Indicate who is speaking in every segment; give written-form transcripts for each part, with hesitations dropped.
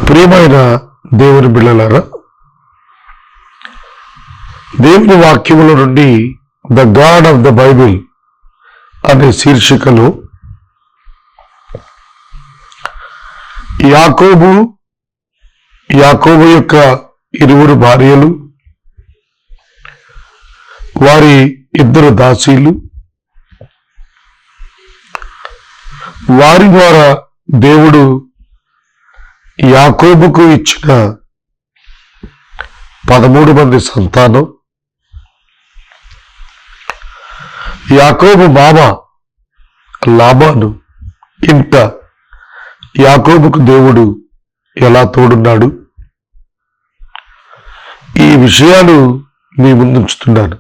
Speaker 1: ప్రియమైన దేవుని బిడ్డలారా, దేవుని వాక్యముల నుండి the God of the Bible అనే శీర్షికలో యాకోబు యొక్క ఇరువురు భార్యలు, వారి ఇద్దరు దాసీలు, వారి ద్వారా దేవుడు యాకోబుకు ఇచ్చిన 13 మంది సంతానం, యాకోబు మామ లాబాను ఇంట యాకోబుకు దేవుడు ఎలా తోడున్నాడు, ఈ విషయాలు మీ ముందుంచుతున్నాను.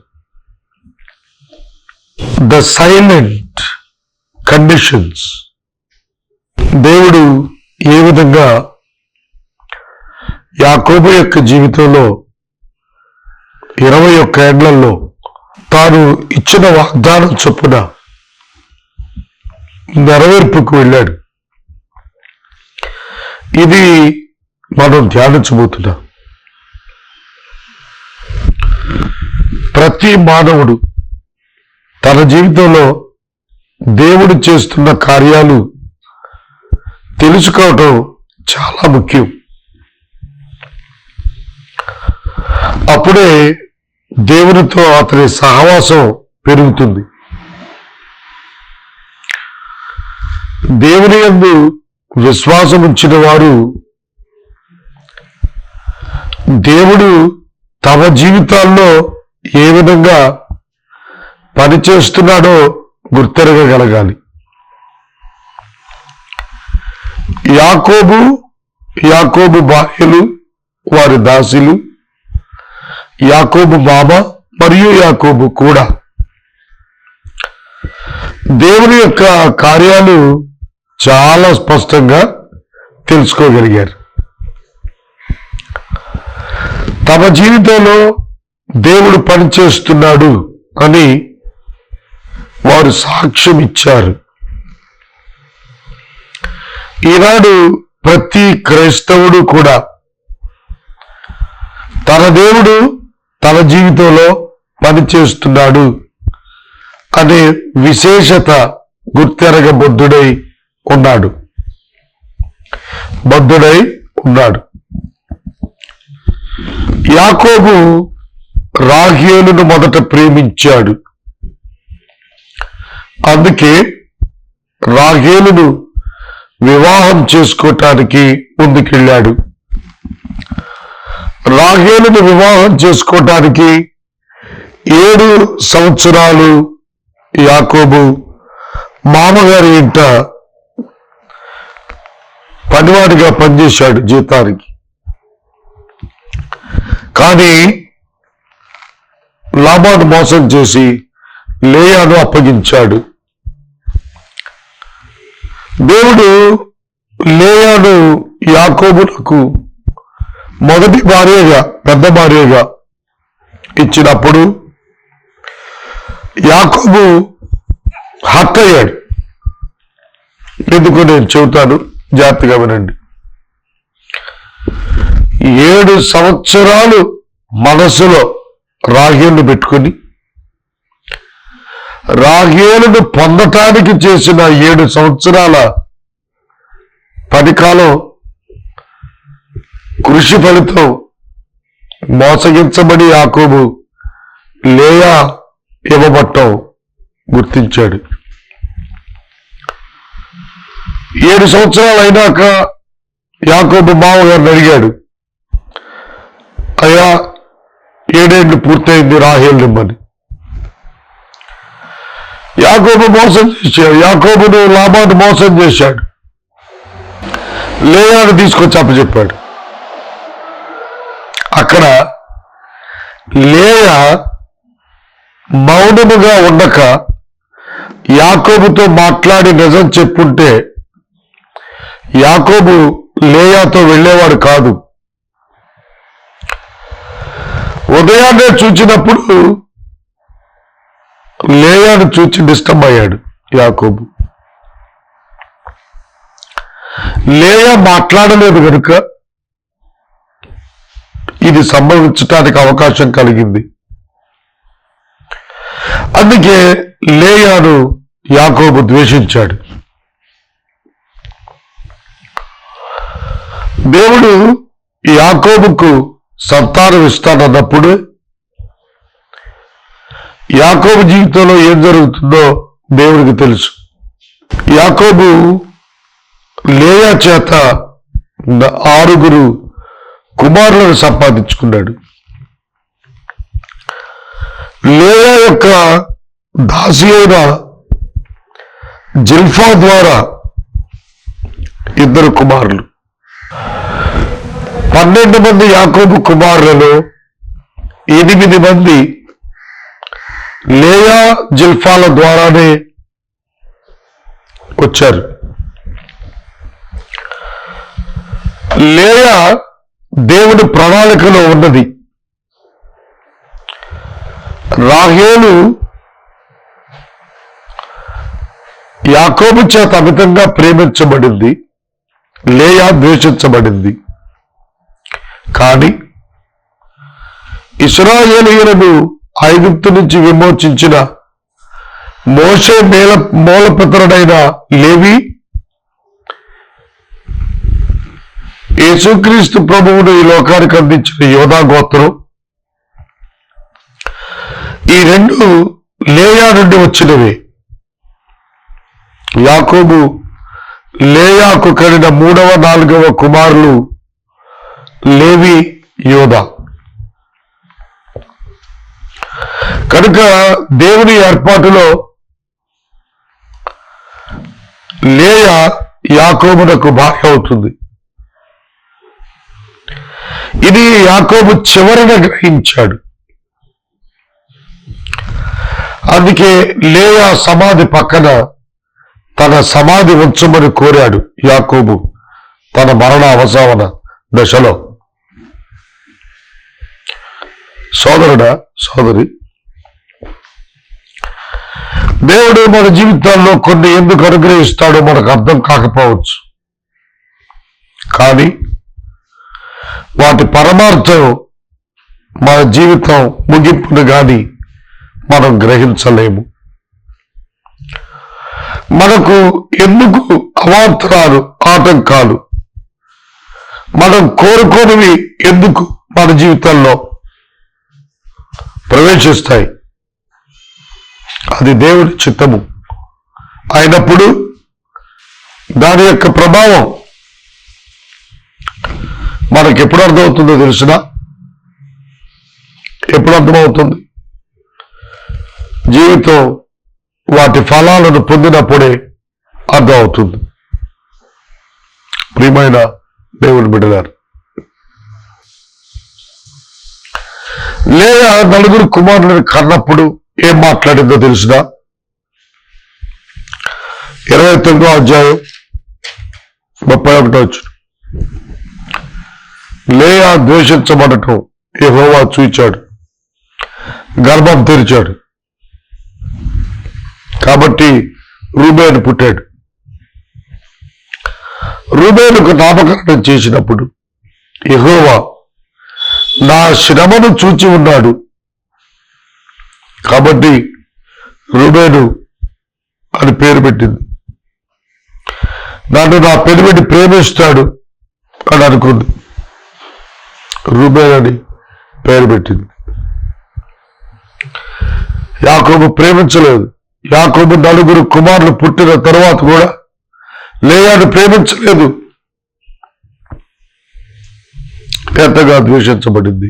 Speaker 1: ద సైలెంట్ కండిషన్స్, దేవుడు ఏ విధంగా యాకోబు యొక్క జీవితంలో 21 ఏళ్లలో తాను ఇచ్చిన వాగ్దానం చొప్పున నెరవేర్పుకు వెళ్ళాడు, ఇది మనం ధ్యానించబోతున్నాం. ప్రతి మానవుడు తన జీవితంలో దేవుడు చేస్తున్న కార్యాలు తెలుసుకోవటం చాలా ముఖ్యం. అప్పుడే దేవునితో అతని సహవాసం పెరుగుతుంది. దేవుని యందు విశ్వాసం ఉంచిన వారు దేవుడు తమ జీవితాల్లో ఏ విధంగా పనిచేస్తున్నాడో గుర్తెరగగలగాలి. యాకోబు భార్యలు, వారి దాసీలు, యాకోబు మామ మరియు యాకోబు కూడా దేవుని యొక్క కార్యాలు చాలా స్పష్టంగా తెలుసుకోగలిగారు. తమ జీవితంలో దేవుడు పనిచేస్తున్నాడు అని వారు సాక్ష్యం ఇచ్చారు. ఈనాడు ప్రతి క్రైస్తవుడు కూడా తన దేవుడు తన జీవితంలో పనిచేస్తున్నాడు అనే విశేషత గుర్తెరగబద్ధుడై ఉన్నాడు. యాకోబు రాహేలును మొదట ప్రేమించాడు. అందుకే రాహేలును వివాహం చేసుకోవటానికి ముందుకెళ్ళాడు. రాహేలును వివాహం చేసుకోవటానికి 7 సంవత్సరాలు యాకోబు మామగారి ఇంట పనివాడిగా పనిచేశాడు జీతానికి. కానీ లాబాను మోసం చేసి లేయాను అప్పగించాడు. దేవుడు లేయాను యాకోబులకు మొదటి భార్యగా, పెద్ద భార్యగా ఇచ్చినప్పుడు యాకోబు హర్ట్ అయ్యాడు. ఎందుకు నేను చెబుతాను, జాగ్రత్తగా వినండి. 7 సంవత్సరాలు మనసులో రాహేలును పెట్టుకొని రాహేలును పొందటానికి చేసిన 7 సంవత్సరాల పనికాలం కృషి ఫలితం మోసగించబడి యాకోబు లేయా ఇవ్వబట్టం గుర్తించాడు. 7 సంవత్సరాలు అయినాక యాకోబు మామగారిని అడిగాడు, అయ్యా 7 ఏళ్ళు పూర్తయింది, రాహేలు నిమ్మని. యాకోబును లాబాను మోసం చేశాడు. లేయాను తీసుకొచ్చి అప్పచెప్పాడు. అక్కడ లేయా మౌనముగా ఉండక యాకోబుతో మాట్లాడి నిజం చెప్పుంటే యాకోబు లేయాతో వెళ్ళేవాడు కాదు. ఉదయాన్నే చూచినప్పుడు లేయాను చూచి డిస్టర్బ్ అయ్యాడు యాకోబు. లేయా మాట్లాడలేదు కనుక ఇది సంభవించటానికి అవకాశం కలిగింది. అందుకే లేయాను యాకోబు ద్వేషించాడు. దేవుడు యాకోబుకు సంతానం ఇస్తానన్నప్పుడు యాకోబు జీవితంలో ఏం జరుగుతుందో దేవుడికి తెలుసు. యాకోబు లేయా చేత 6 కుమారులను సంపాదించుకున్నాడు. లేయా యొక్క దాసి అయిన జిల్ఫా ద్వారా 2 కుమారులు. 12 మంది యాకోబు కుమారులలో 8 మంది లేయా జిల్ఫాల ద్వారానే వచ్చారు. లేయా దేవుడి ప్రణాళికలో ఉన్నది. రాహేలు యాకోబు చేత అమితంగా ప్రేమించబడింది, లేయా ద్వేషించబడింది. కానీ ఇశ్రాయేలీయులను ఐగుప్తు నుంచి విమోచించిన మోషే మూలపుత్రుడైన లేవి, యేసుక్రీస్తు ప్రభువును ఈ లోకానికి అందించిన యోధా గోత్రం, ఈ 2 లేయా నుండి వచ్చినవే. యాకోబు లేయాకు కలిగిన 3వ 4వ కుమారులు లేవి, యోధా. కనుక దేవుని ఏర్పాటులో లేయా యాకోబునకు భార్య అవుతుంది. ఇది యాకోబు చివరన గ్రహించాడు. అందుకే లేయా సమాధి పక్కన తన సమాధి ఉంచమని కోరాడు యాకోబు తన మరణ అవసాన దశలో. సోదరుడా, సోదరి, దేవుడు మన జీవితాల్లో కొన్ని ఎందుకు అనుగ్రహిస్తాడో మనకు అర్థం కాకపోవచ్చు. కానీ వాటి పరమార్థం మన జీవితం ముగింపును గాని మనం గ్రహించలేము. మనకు ఎందుకు అవాంతరాలు, ఆటంకాలు, మనం కోరుకోనివి ఎందుకు మన జీవితంలో ప్రవేశిస్తాయి? అది దేవుడి చిత్తము అయినప్పుడు దాని యొక్క ప్రభావం మనకి ఎప్పుడు అర్థమవుతుందో తెలిసినా? ఎప్పుడు అర్థమవుతుంది? జీవితం వాటి ఫలాలను పొందినప్పుడే అర్థమవుతుంది. ప్రియమైన దేవుని బిడ్డలారు, లేయా 4 కుమారులను కన్నప్పుడు ఏం మాట్లాడిందో తెలిసినా? 29వ అధ్యాయం 31వ వచనం. లేయా ద్వేషించబడటం యెహోవా చూచాడు, గర్భం తెరిచాడు. కాబట్టి రూబేను పుట్టాడు. రూబేనుకు నామకరణం చేసినప్పుడు యెహోవా నా శ్రమను చూచి ఉన్నాడు, కాబట్టి రూబేను అని పేరు పెట్టింది. నన్ను నా పెనిమిటి ప్రేమిస్తాడు అని అనుకుంది, రూబేను అని పేరు పెట్టింది. యాకోబు ప్రేమించలేదు. యాకోబు 4 కుమారులు పుట్టిన తరువాత కూడా లేయాను ప్రేమించలేదు. ఎంతగా ద్వేషించబడింది.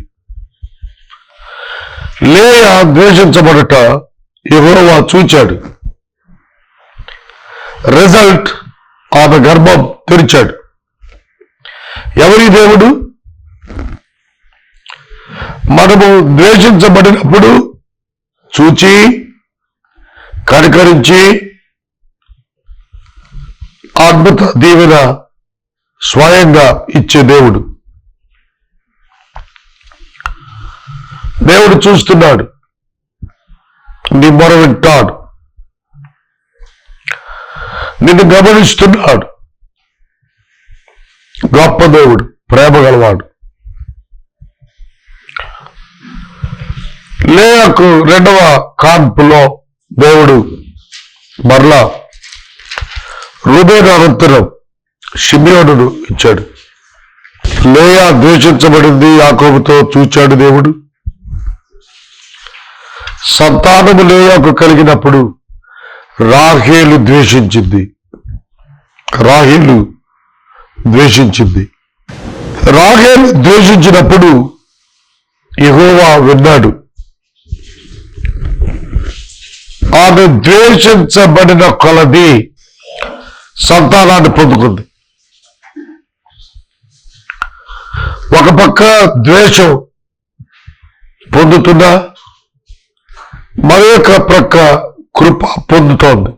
Speaker 1: లేయా ద్వేషించబడట యెహోవా చూచాడు. రిజల్ట్, ఆమె గర్భం తెరిచాడు. ఎవరి దేవుడు? మనము ద్వేషించబడినప్పుడు చూచి కనికరించి అద్భుత దీవెన స్వయంగా ఇచ్చే దేవుడు. దేవుడు చూస్తున్నాడు, నీ మొర వింటాడు, నిన్ను గమనిస్తున్నాడు. గొప్ప దేవుడు, ప్రేమ గలవాడు. లేయాకు రెండవ కాన్పులో దేవుడు మరలా రూబేను అనంతరం షిమ్యోనును ఇచ్చాడు. లేయా ద్వేషించబడింది, యాకోబుతో చూచాడు దేవుడు. సంతానము లేయాకు కలిగినప్పుడు రాహేలు ద్వేషించింది. రాహేలు ద్వేషించినప్పుడు యెహోవా విన్నాడు. ఆమె ద్వేషించబడిన కొలది సంతానాన్ని పొందుకుంది. ఒక పక్క ద్వేషం పొందుతున్నా మరొక ప్రక్క కృప పొందుతోంది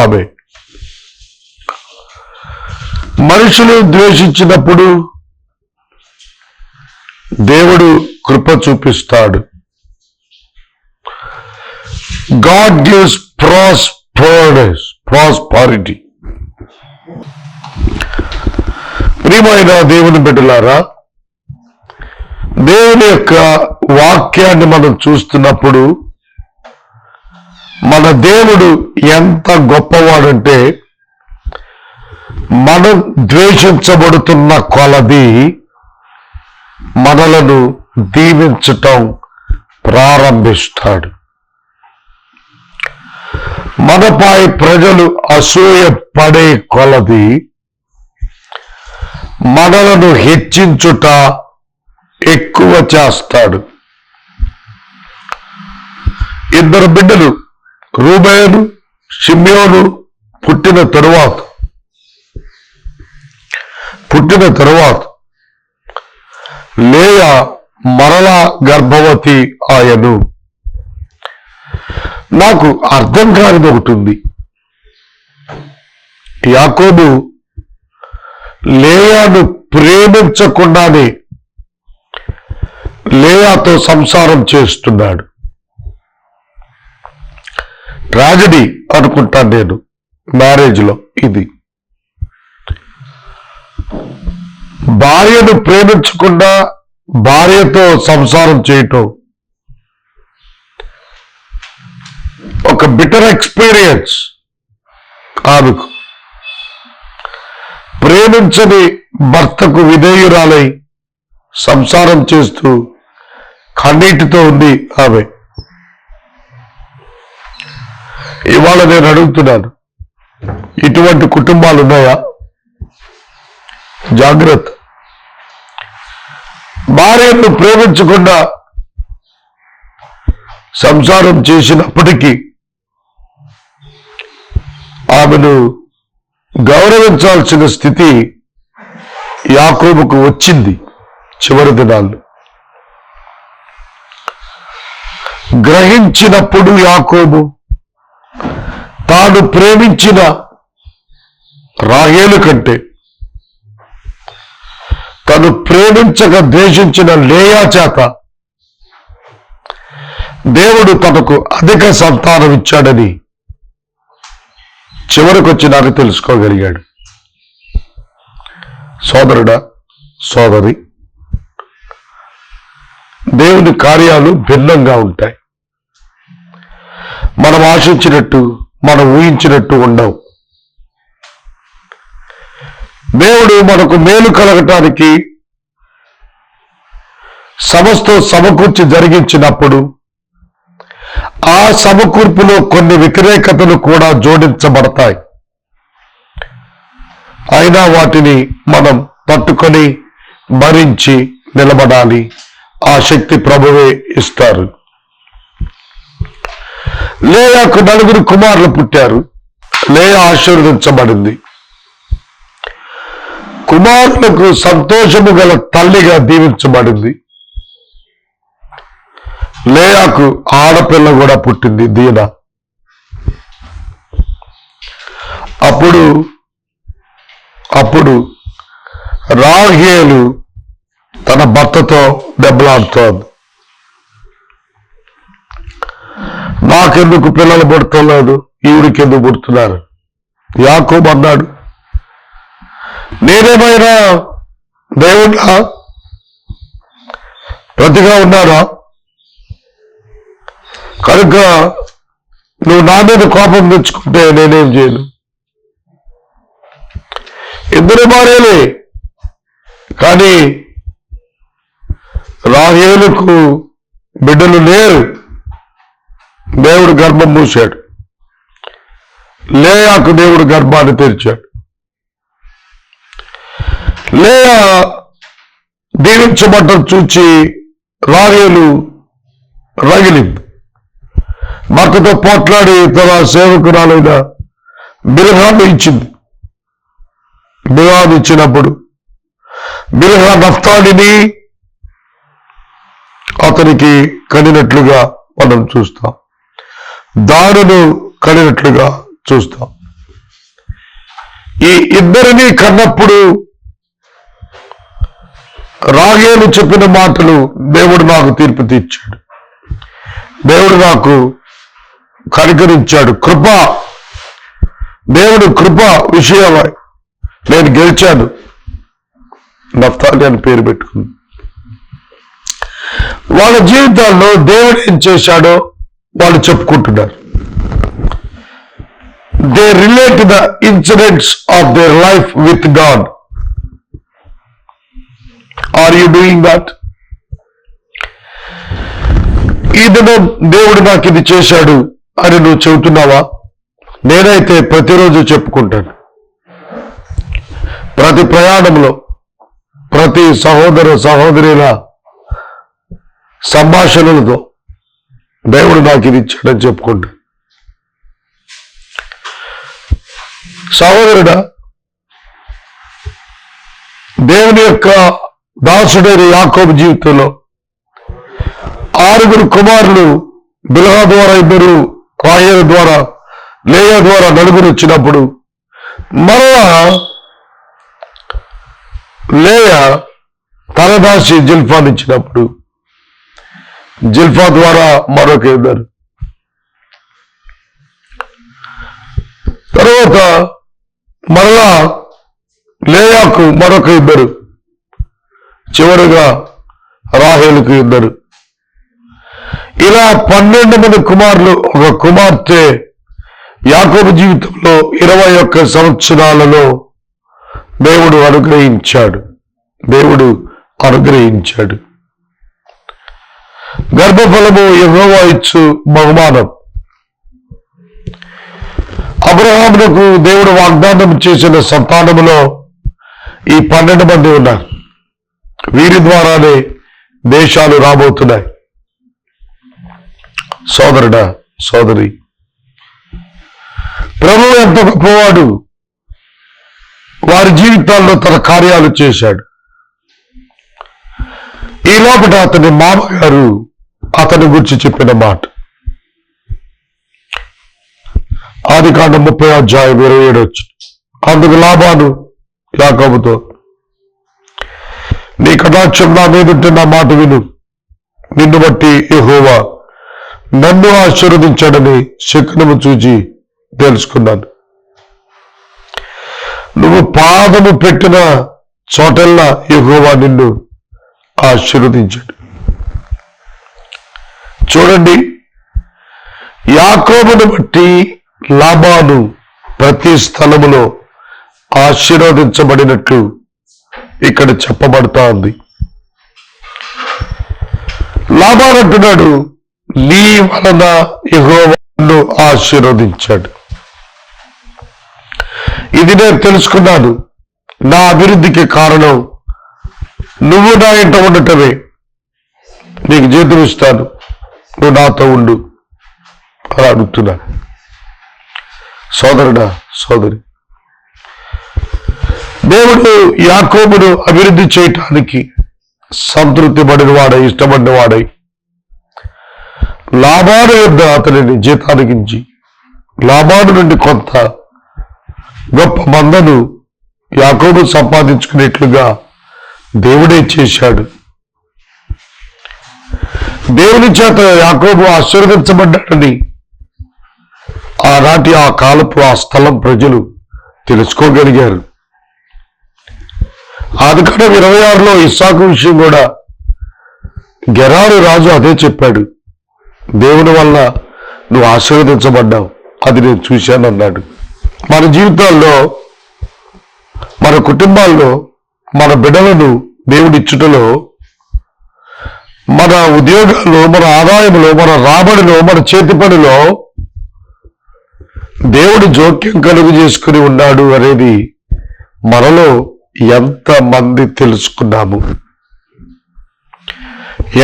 Speaker 1: ఆమె. మనుషులు ద్వేషించినప్పుడు దేవుడు కృప చూపిస్తాడు. God gives prosperity. ప్రియమైన దేవుని బిడ్డలారా, దేవుని యొక్క వాక్యాన్ని మనం చూస్తున్నప్పుడు మన దేవుడు ఎంత గొప్పవాడంటే, మనం ద్వేషించబడుతున్న కొలది మనలను దీవించటం ప్రారంభిస్తాడు. మనపై ప్రజలు అసూయ పడే కొలది మనలను హెచ్చించుట ఎక్కువ చేస్తాడు. ఇద్దరు బిడ్డలు రూబేను, షిమ్యోను పుట్టిన తరువాత లేయా మరలా గర్భవతి ఆయను. నాకు అర్థం కానిది ఒకటి ఉంది. యాకోబు లేయాను ప్రేమించకుండానే లేయాతో సంసారం చేస్తున్నాడు. ట్రాజడీ అనుకుంటాను నేను మ్యారేజ్లో. ఇది భార్యను ప్రేమించకుండా భార్యతో సంసారం చేయటం ఒక బిటర్ ఎక్స్పీరియన్స్ ఆమెకు. ప్రేమించని భర్తకు విధేయురాలై సంసారం చేస్తూ కన్నీటితో ఉంది ఆమె. ఇవాళ నేను అడుగుతున్నాను, ఇటువంటి కుటుంబాలు ఉన్నాయా? జాగ్రత్త. భార్యను ప్రేమించకుండా సంసారం చేసినప్పటికీ ఆమెను గౌరవించాల్సిన స్థితి యాకోబుకు వచ్చింది చివరి దినాల్లో. గ్రహించినప్పుడు యాకోబు తాను ప్రేమించిన రాహేలు కంటే తను ప్రేమించక ద్వేషించిన లేయా చేత దేవుడు తనకు అధిక సంతానం ఇచ్చాడని చివరికి వచ్చి నాకు తెలుసుకోగలిగాడు. సోదరుడా, సోదరి, దేవుని కార్యాలు భిన్నంగా ఉంటాయి. మనం ఆశించినట్టు, మనం ఊహించినట్టు ఉండవు. దేవుడు మనకు మేలు కలగటానికి సమస్తం సమకూర్చి జరిగించినప్పుడు ఆ సమకూర్పులో కొన్ని వ్యతిరేకతలు కూడా జోడించబడతాయి. అయినా వాటిని మనం తట్టుకొని భరించి నిలబడాలి. ఆ శక్తి ప్రభువే ఇస్తారు. లేయాకు 4 కుమారులు పుట్టారు. లేయా ఆశీర్వదించబడింది. కుమారులకు సంతోషము గల తల్లిగా దీవించబడింది. లేయాకు ఆడపిల్ల కూడా పుట్టింది, దీనా. అప్పుడు రాహేలు తన భర్తతో దెబ్బలాడుతోంది. నాకెందుకు పిల్లలు పుడతలేదు, ఈవిడికి ఎందుకు పుడుతున్నారు? యాకోబు అన్నాడు, నేనేమైనా దేవుడా? ప్రతిగా ఉన్నారా? కనుక నువ్వు నా మీద కోపం తెచ్చుకుంటే నేనేం చేయను. ఇద్దరు భార్యలే, కానీ రాహేలుకు బిడ్డలు లేరు. దేవుడు గర్భం మూశాడు. లేయాకు దేవుడు గర్భాన్ని తెరిచాడు. లేయా దీవించబడ్డం చూచి రాహేలు రగిలింది. భర్తతో పోట్లాడి తన సేవకురాలైన బిల్హాను ఇచ్చింది. బిల్హాను ఇచ్చినప్పుడు బిల్హా నఫ్తాలిని అతనికి కనినట్లుగా మనం చూస్తాం. దాడును కనినట్లుగా చూస్తాం. ఈ ఇద్దరిని కన్నప్పుడు రాహేలు చెప్పిన మాటలు దేవుడు నాకు తీర్పు తీర్చాడు. దేవుడు నాకు కనికరించాడు. కృప, దేవుడు కృప విషయమై నేను గెలిచాను. నఫ్తాలి అని పేరు పెట్టుకుంది. వాళ్ళ జీవితాల్లో దేవుడు ఏం చేశాడో వాళ్ళు చెప్పుకుంటున్నారు. They relate the incidents of their life with God. Are you doing that? ఈ దినం దేవుడు నాకు ఇది చేశాడు అని నువ్వు చెబుతున్నావా? నేనైతే ప్రతిరోజు చెప్పుకుంటాను. ప్రతి ప్రయాణంలో, ప్రతి సహోదర సహోదరుల సంభాషణలతో దేవుడు నాకు ఇది ఇచ్చాడని చెప్పుకుంటాను. సహోదరుడా, దేవుని యొక్క దాసుడైన యాకోబు జీవితంలో 6 కుమారులు, బిల్హా ద్వారా 2, రాహేలు ద్వారా, లేయా ద్వారా 4 వచ్చినప్పుడు మరలా లేయా తన దాసి జిల్ఫాను ఇచ్చినప్పుడు జిల్ఫా ద్వారా మరొక 2, తర్వాత మరలా లేయాకు మరొక 2, చివరిగా రాహేలుకు 2. ఇలా 12 మంది కుమారులు, ఒక కుమార్తె యాకోబు జీవితంలో 21 సంవత్సరాలలో దేవుడు అనుగ్రహించాడు. గర్భఫలము యెహోవా ఇచ్చు బహుమానం. అబ్రహామునకు దేవుడు వాగ్దానం చేసిన సంతానములో ఈ 12 మంది ఉన్నారు. వీరి ద్వారానే దేశాలు రాబోతున్నాయి. సోదరుడా, సోదరి, ప్రభువు ఎంత గొప్పవాడు. వారి జీవితాల్లో తన కార్యాలు చేశాడు. ఈ లోపల అతని మామగారు అతని గురించి చెప్పిన మాట ఆదికాండం 30:27. అందుకు లాబాను యాకోబుతో, నీ కటాక్షం నా మీదుంటే నా మాట విను. నిన్ను బట్టి యెహోవా నన్ను ఆశీర్వదించాడని శకునము చూచి తెలుసుకున్నాను. నువ్వు పాదము పెట్టిన చోటల్లా యెహోవా నిన్ను ఆశీర్వదించాడు. చూడండి, యాకోబును బట్టి లాబాను ప్రతి స్థలములో ఆశీర్వదించబడినట్లు ఇక్కడ చెప్పబడతా ఉంది. లాబాను అంటున్నాడు, నీ వలన యెహోవా నన్ను ఆశీర్వదించాడు. ఇది నేను తెలుసుకున్నాను. నా అభివృద్ధికి కారణం నువ్వు నా ఇంట ఉండటమే. నీకు జీతం ఇస్తాను, నువ్వు నాతో ఉండు అని అడుగుతున్నాను. సోదరుడా, సోదరి, దేవుడు యాకోబును అభివృద్ధి చేయటానికి సంతృప్తి పడిన వాడై, ఇష్టపడిన వాడై లాబాను వద్ద అతనిని జీతానికించి లాబాను నుండి కొంత గొప్ప మందను యాకోబు సంపాదించుకునేట్లుగా దేవుడే చేశాడు. దేవుని చేత యాకోబు ఆశీర్వదించబడ్డాడని ఆనాటి ఆ కాలపు ఆ స్థలం ప్రజలు తెలుసుకోగలిగారు. ఆదికాండం 26లో ఇస్సాకు విషయం కూడా గెరారు రాజు అదే చెప్పాడు, దేవుని వల్ల నువ్వు ఆశీర్వదించబడ్డావు, అది నేను చూశానన్నాడు. మన జీవితాల్లో, మన కుటుంబాల్లో, మన బిడ్డలను దేవుడిచ్చుటలో, మన ఉద్యోగాల్లో, మన ఆదాయంలో, మన రాబడిలో, మన చేతి పనిలో దేవుడు జోక్యం కలుగు చేసుకుని ఉన్నాడు అనేది మనలో ఎంతమంది తెలుసుకున్నాము?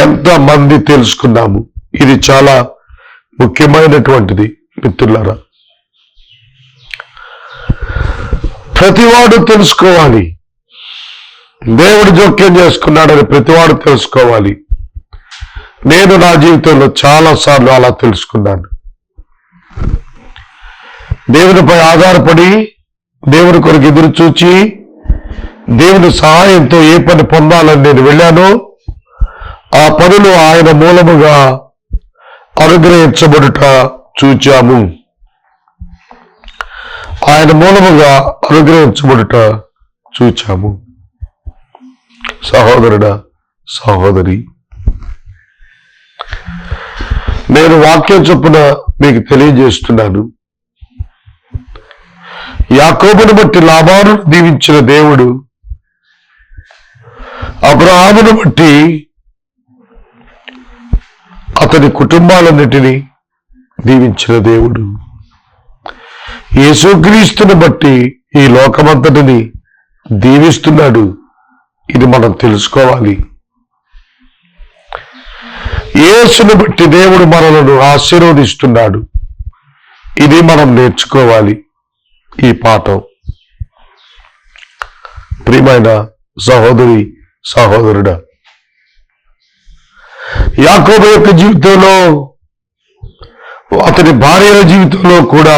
Speaker 1: ఎంతమంది తెలుసుకున్నాము? ఇది చాలా ముఖ్యమైనటువంటిది మిత్రులారా. ప్రతివాడు తెలుసుకోవాలి, దేవుడు జోక్యం చేసుకున్నాడని ప్రతివాడు తెలుసుకోవాలి. నేను నా జీవితంలో చాలాసార్లు అలా తెలుసుకున్నాను. దేవునిపై ఆధారపడి, దేవుని కొరకు ఎదురు చూచి, దేవుని సహాయంతో ఏ పని పొందాలని నేను వెళ్ళానో ఆ పనులు ఆయన మూలముగా అనుగ్రహించబడుట చూచాము. ఆయన మూలముగా అనుగ్రహించబడుట చూచాము. సహోదరుడా, సహోదరి, నేను వాక్యం చొప్పున మీకు తెలియజేస్తున్నాను. యాకోబును బట్టి లాబాను దీవించిన దేవుడు అబ్రహామును బట్టి అతని కుటుంబాలన్నిటినీ దీవించిన దేవుడు యేసుక్రీస్తుని బట్టి ఈ లోకమంతటిని దీవిస్తున్నాడు. ఇది మనం తెలుసుకోవాలి. యేసుని బట్టి దేవుడు మనలను ఆశీర్వదిస్తున్నాడు. ఇది మనం నేర్చుకోవాలి. ఈ పాఠం ప్రియమైన సహోదరి, సహోదరుడా, యాకోబు యొక్క జీవితంలో, అతని భార్యల జీవితంలో కూడా,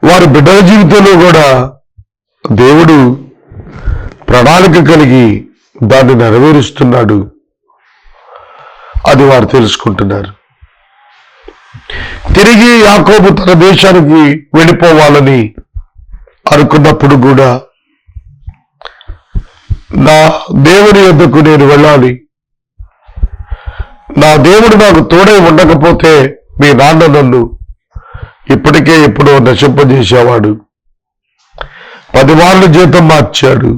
Speaker 1: వారి బిడ్డల జీవితంలో కూడా దేవుడు ప్రణాళిక కలిగి దాన్ని నెరవేరుస్తున్నాడు. అది వారు తెలుసుకుంటున్నారు. తిరిగి యాకోబు తన దేశానికి వెళ్ళిపోవాలని అనుకున్నప్పుడు కూడా, నా దేవుని యొద్దకు నేను వెళ్ళాలి, నా దేవుడు నాకు తోడై ఉండకపోతే మీ నాన్న నన్ను ఇప్పటికే ఎప్పుడో నశింపజేసేవాడు, 10 మార్లు జీతం మార్చాడు,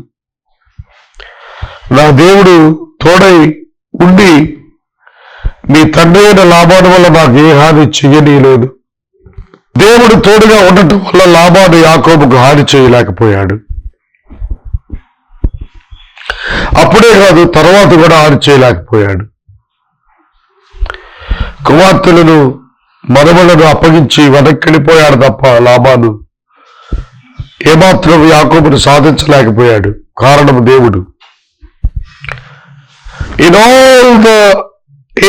Speaker 1: నా దేవుడు తోడై ఉండి మీ తండ్రి అయిన లాబాను వల్ల నాకు ఏ హాని చెయ్యనీయలేదు. దేవుడు తోడుగా ఉండటం వల్ల లాబాను యాకోబుకు హాని చేయలేకపోయాడు. అప్పుడే కాదు, తర్వాత కూడా హాని చేయలేకపోయాడు. కుమార్తెలను, మనవలను అప్పగించి వెనక్కి వెళ్ళిపోయాడు తప్ప లాబాను ఏమాత్రం యాకోబును సాధించలేకపోయాడు. కారణం దేవుడు. In all the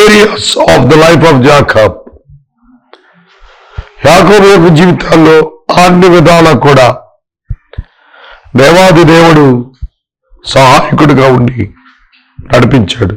Speaker 1: areas of the life of Jacob, యాకోబు యొక్క జీవితాల్లో అన్ని విధాలా కూడా దేవాది దేవుడు సహాయకుడిగా ఉండి నడిపించాడు.